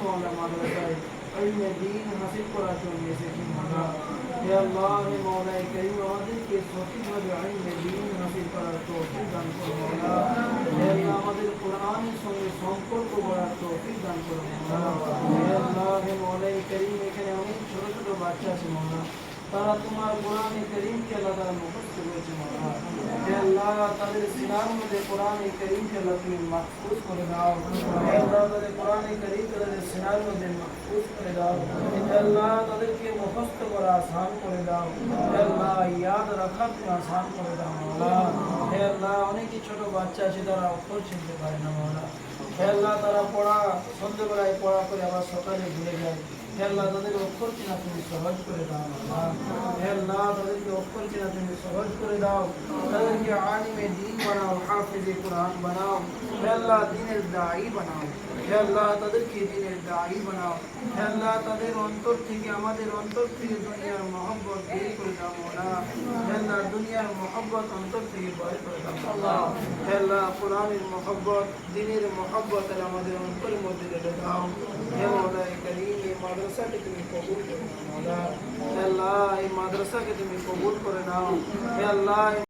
মওলা মাদ্রাসায় ইলমে দ্বীন হাসিল করার জন্য এসেছি মওলা। হে আল্লাহ, হে মওলা কারীম, আমাদেরকে সঠিকভাবে ইলমে দ্বীন হাসিল করার তৌফিক দান করো মওলা। হে আল্লাহ, আমাদের কোরআনের সঙ্গে সম্পর্ক গড়ার তৌফিক দান করো মওলা। হে আল্লাহ, হে মওলা কারীম, এখানে অনেক ছোট ছোট বাচ্চা আছে মওলা, তারা তোমার কোরআনে কারীমকে আল্লাহ তারা মুখস্থ করেছে মওলা। হে আল্লাহ, তাদের সিনার মধ্যে কোরআনে কারীমকে আল্লাহ তুমি মাহফুজ করে দাও। হে আল্লাহ, তাদের কোরআনে কারীমকে তাদের সিনার মধ্যে মাহফুজ করে দাও। হে আল্লাহ, তাদেরকে মুখস্থ করা আসান করে দাও। হে আল্লাহ, ইয়াদ রাখা তুমি আসান করে দাও মওলা। হে আল্লাহ, অনেকই ছোট বাচ্চা আছে, তারা অক্ষর চিনতে পারে না মওলা। হে আল্লাহ, তারা পড়া সন্ধ্যেবেলায় পড়া করে আবার সকালে ভুলে যায়। হে আল্লাহ, তাদের অক্ষর চেনা তুমি সহজ করে দাও আল্লাহ। হে আল্লাহ, তাদেরকে অক্ষর চেনা তুমি সহজ করে দাও। তাদেরকে আলিমে দ্বীন বানাও, হাফিজে কোরআন বানাও। হে আল্লাহ, দ্বীনের দাঈ বানাও। হে আল্লাহ, তাদেরকে দ্বীনের দাঈ বানাও। হে আল্লাহ, তাদের অন্তর থেকে, আমাদের অন্তর থেকে দুনিয়ার মহব্বত বের করে দাও মওলা। হে আল্লাহ, দুনিয়ার মহব্বত অন্তর থেকে বের করে দাও আল্লাহ। হে আল্লাহ, কোরআনের মহব্বত, দ্বীনের মহব্বত আমাদের অন্তরের মধ্যে রেখে দাও। হে মওলা কারীম, এই মাদ্রাসাকে তুমি কবুল করে নাও মওলা। হে আল্লাহ, এই মাদ্রাসাকে তুমি কবুল করে নাও। হে আল্লাহ,